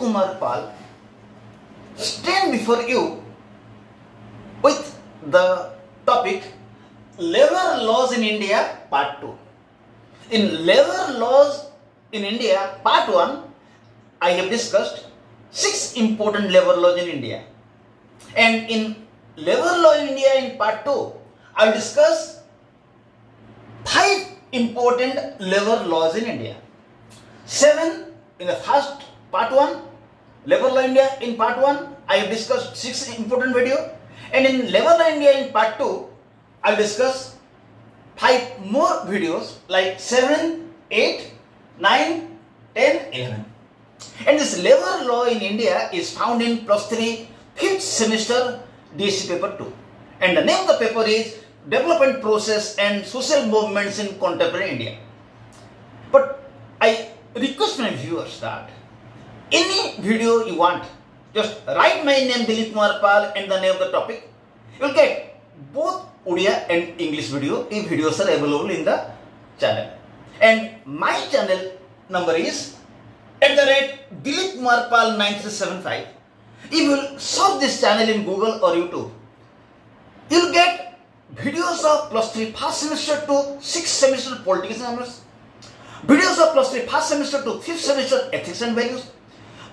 Kumar Pal stand before you with the topic Labor Laws in India Part 2. In Labor Laws in India Part 1, I have discussed 6 important labor laws in India. And in Labor Law in India in Part 2, I will discuss 5 important labor laws in India. 7 in the first Part 1, Labor Law India in Part 1, I have discussed 6 important video. And in Labor Law India in Part 2, I will discuss 5 more videos like 7, 8, 9, 10, 11. And this labor law in India is found in +3 5th semester DSE paper 2. And the name of the paper is Development Process and Social Movements in Contemporary India. But I request my viewers that any video you want, just write my name Dilip Kumar Pal and the name of the topic. You will get both Odia and English video if videos are available in the channel. And my channel number is @Dilip Kumar Pal 9375. If you will search this channel in Google or YouTube, you will get videos of +3 first semester to 6th semester politics and numbers, videos of +3 first semester to 5th semester ethics and values,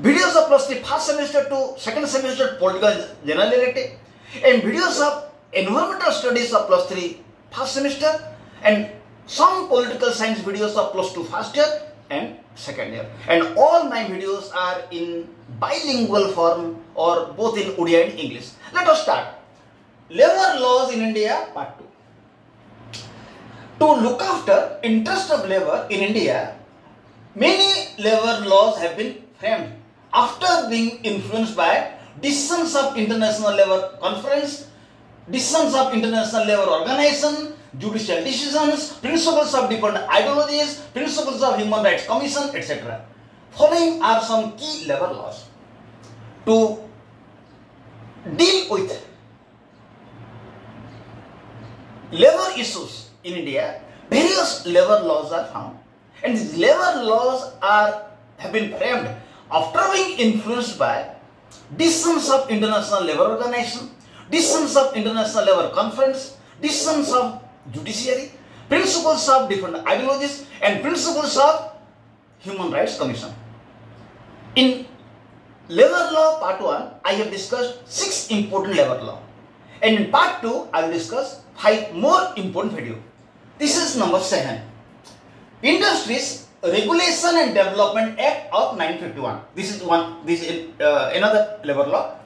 videos of +3 first semester to 2nd semester political generality, and videos of environmental studies of +3 first semester, and some political science videos of +2 first year and second year. And all my videos are in bilingual form or both in Odia and English. Let us start. Labor laws in India Part 2. To look after interest of labor in India, many labor laws have been framed after being influenced by decisions of International Labour Conference, decisions of International Labour Organization, judicial decisions, principles of different ideologies, principles of Human Rights Commission, etc. Following are some key labor laws. To deal with labor issues in India, various labor laws are found, and these labor laws have been framed after being influenced by decisions of International Labour Organization, decisions of International Labour Conference, decisions of judiciary, principles of different ideologies, and principles of Human Rights Commission. In Labor Law Part 1, I have discussed 6 important labor law, and in Part 2, I will discuss 5 more important video. This is number 7. Industries Regulation and Development Act of 1951. This is another labor law.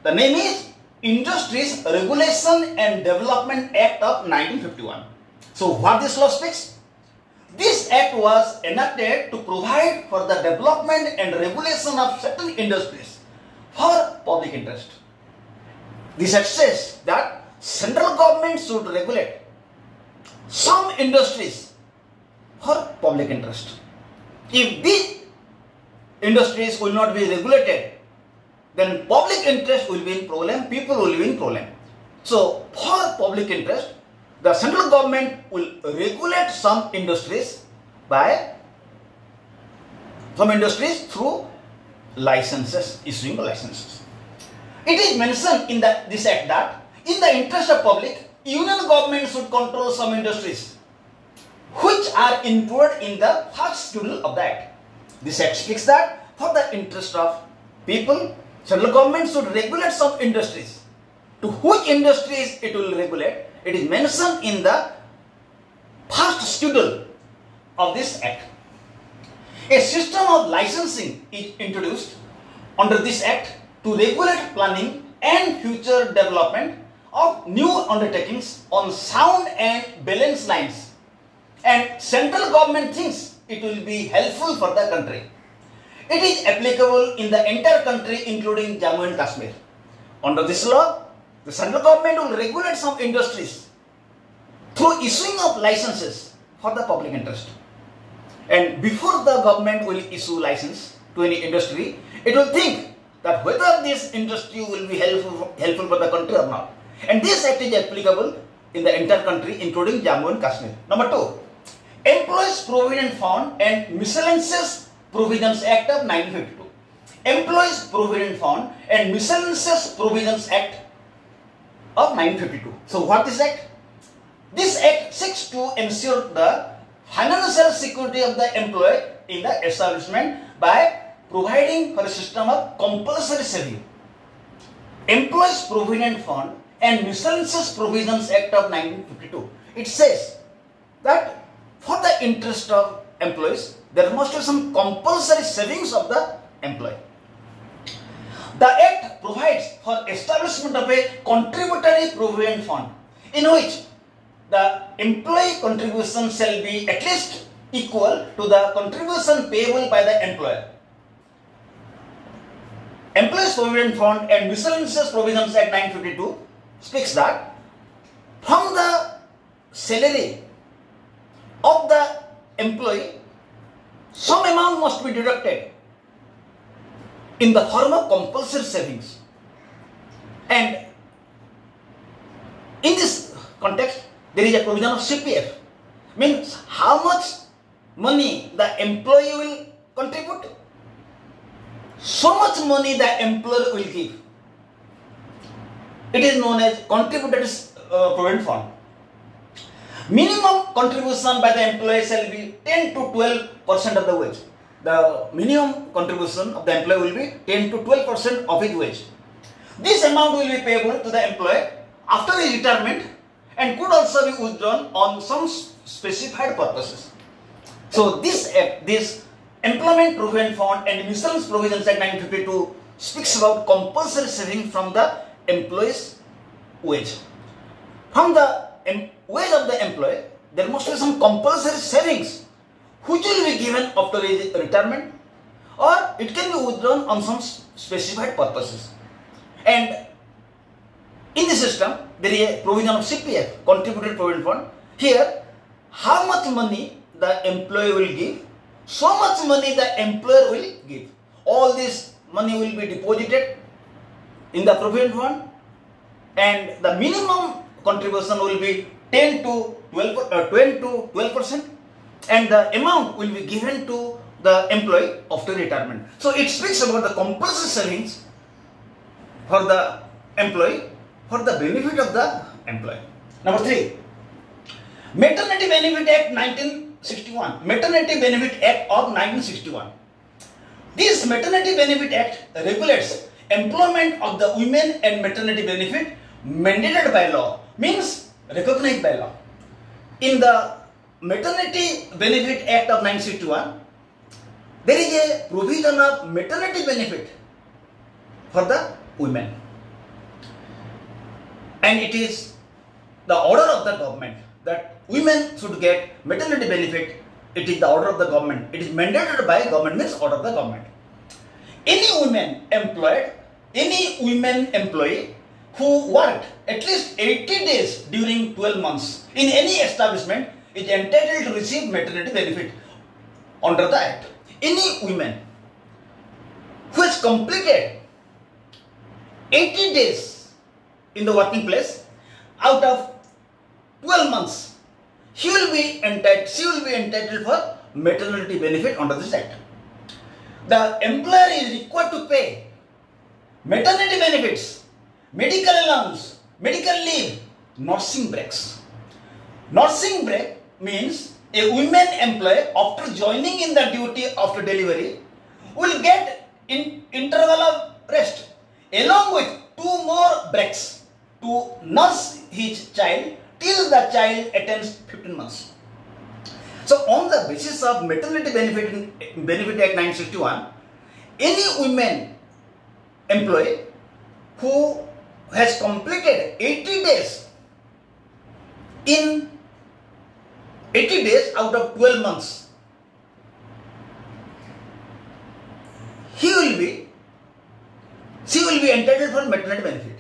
The name is Industries Regulation and Development Act of 1951. So what this law speaks? This act was enacted to provide for the development and regulation of certain industries for public interest. This act says that central government should regulate some industries for public interest. If these industries will not be regulated, then public interest will be in problem, people will be in problem. So, for public interest, the central government will regulate some industries through licenses, issuing licenses. It is mentioned in this act that in the interest of public, union government should control some industries which are included in the first schedule of the act. This act speaks that for the interest of people, central government should regulate some industries. To which industries it will regulate, it is mentioned in the first schedule of this act. A system of licensing is introduced under this act to regulate planning and future development of new undertakings on sound and balanced lines. And central government thinks it will be helpful for the country. It is applicable in the entire country including Jammu and Kashmir. Under this law, the central government will regulate some industries through issuing of licenses for the public interest. And before the government will issue license to any industry, it will think that whether this industry will be helpful for the country or not. And this act is applicable in the entire country including Jammu and Kashmir. Number 2, Employees Provident Fund and Miscellaneous Provisions Act of 1952. Employees Provident Fund and Miscellaneous Provisions Act of 1952. So what is Act? This Act seeks to ensure the financial security of the employee in the establishment by providing for a system of compulsory saving. Employees Provident Fund and Miscellaneous Provisions Act of 1952. It says that for the interest of employees, there must be some compulsory savings of the employee. The Act provides for establishment of a contributory provident fund in which the employee contribution shall be at least equal to the contribution payable by the employer. Employees Provident Fund and Miscellaneous Provisions Act 1952 speaks that from the salary of the employee, some amount must be deducted in the form of compulsory savings. And in this context, there is a provision of CPF. Means how much money the employee will contribute, so much money the employer will give. It is known as contributory provident fund. Minimum contribution by the employee shall be 10 to 12% of the wage. The minimum contribution of the employee will be 10 to 12% of his wage. This amount will be payable to the employee after his retirement and could also be withdrawn on some specified purposes. So this Employment Provident Fund and Miscellaneous Provisions Act 1952 speaks about compulsory saving from the employee's wage. From the wage of the employee, there must be some compulsory savings which will be given after his retirement, or it can be withdrawn on some specified purposes. And in the system, there is a provision of CPF, Contributory Provident Fund. Here, how much money the employee will give, so much money the employer will give. All this money will be deposited in the Provident Fund, and the minimum contribution will be 10 to 12%, and the amount will be given to the employee after retirement. So it speaks about the compulsory savings for the employee for the benefit of the employee. Number 3, Maternity Benefit Act 1961. Maternity Benefit Act of 1961. This Maternity Benefit Act regulates employment of the women and maternity benefit mandated by law, means recognized by law. In the Maternity Benefit Act of 1961, there is a provision of maternity benefit for the women, and it is the order of the government that women should get maternity benefit. It is the order of the government. It is mandated by government, means order of the government. Any women employee who worked at least 80 days during 12 months in any establishment is entitled to receive maternity benefit under the Act. Any woman who has completed 80 days in the working place out of 12 months, she will be entitled for maternity benefit under this Act. The employer is required to pay maternity benefits, medical allowance, medical leave, nursing breaks. Nursing break means a women employee after joining in the duty after delivery will get interval of rest along with 2 more breaks to nurse his child till the child attains 15 months. So on the basis of Maternity Benefit Act 1961, any women employee who has completed 80 days in 80 days out of 12 months, she will be entitled for maternity benefit.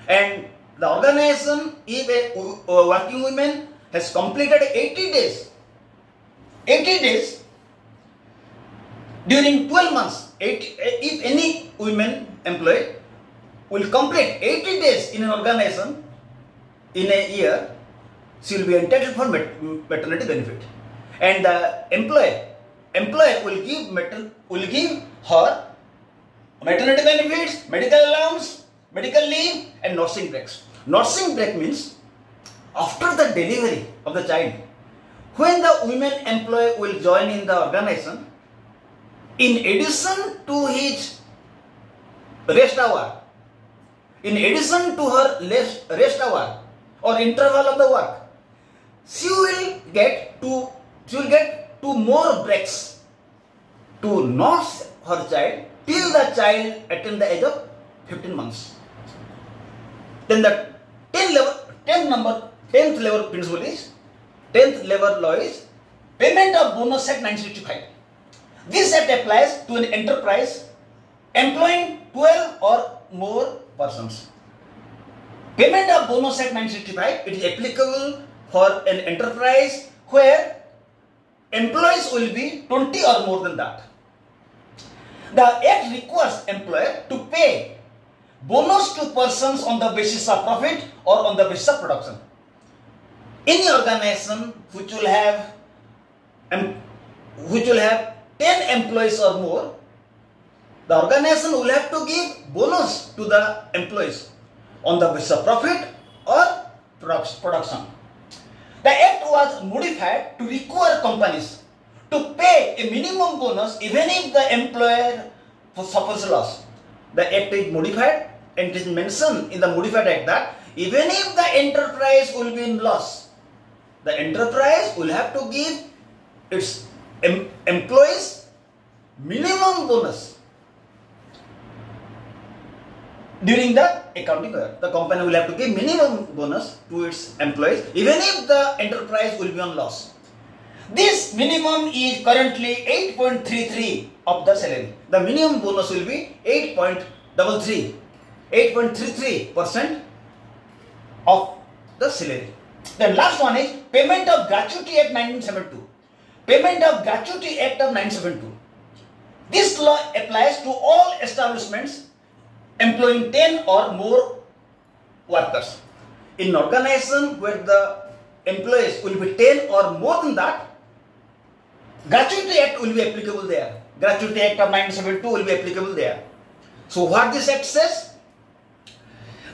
And the organization, if a working woman has completed 80 days during 12 months, if any women employee will complete 80 days in an organization in a year, she will be entitled for maternity benefit. And the employer will give her maternity benefits, medical allowance, medical leave, and nursing breaks. Nursing break means after the delivery of the child, when the women employee will join in the organization, in addition to his rest hour, in addition to her rest hour or interval of the work, she will get two more breaks to nurse her child till the child attains the age of 15 months. Then the 10th level principle is, 10th level law is payment of bonus Act 1965. This act applies to an enterprise employing 12 or more persons. Payment of bonus Act 1965, it is applicable for an enterprise where employees will be 20 or more than that. The act requires employer to pay bonus to persons on the basis of profit or on the basis of production. Any organization which will have 10 employees or more, the organization will have to give bonus to the employees on the basis of profit or production. The act was modified to require companies to pay a minimum bonus even if the employer suffers loss. The act is modified and it is mentioned in the modified act that even if the enterprise will be in loss, the enterprise will have to give its employees minimum bonus during the accounting year. The company will have to give minimum bonus to its employees even if the enterprise will be on loss. This minimum is currently 8.33 of the salary. The minimum bonus will be 8.33% of the salary. The last one is Payment of Gratuity Act 1972. Payment of Gratuity Act of 1972. This law applies to all establishments employing 10 or more workers. In organization where the employees will be 10 or more than that, Gratuity Act will be applicable there. Gratuity Act of 1972 will be applicable there. So what this act says?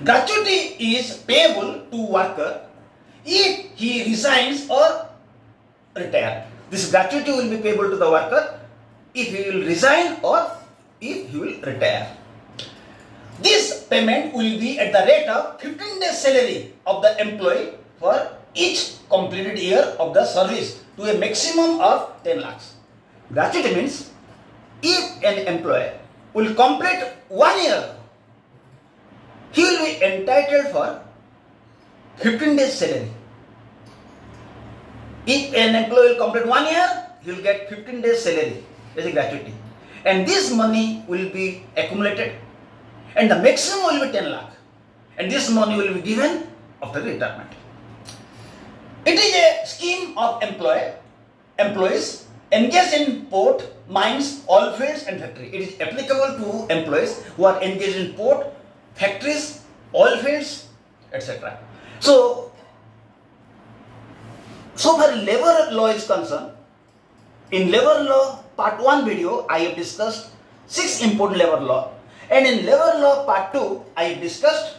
Gratuity is payable to worker if he resigns or retire. This gratuity will be payable to the worker if he will resign or if he will retire. This payment will be at the rate of 15 days salary of the employee for each completed year of the service to a maximum of 10 lakhs. Gratuity means if an employee will complete 1 year, he will be entitled for 15 days salary. If an employee will complete 1 year, he will get 15 days salary as a gratuity. And this money will be accumulated and the maximum will be 10 lakh. And this money will be given after retirement. It is a scheme of employees engaged in port, mines, oil fields and factory. It is applicable to employees who are engaged in port, factories, oil fields, etc. So far labor law is concerned, in labor law part 1 video I have discussed 6 important labor law, and in labor law part 2 I have discussed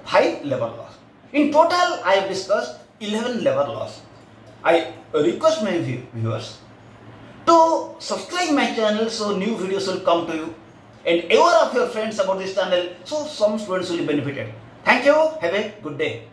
5 labor laws. In total I have discussed 11 labor laws. I request my viewers to subscribe my channel so new videos will come to you, and aware of your friends about this channel so some students will be benefited. Thank you. Have a good day.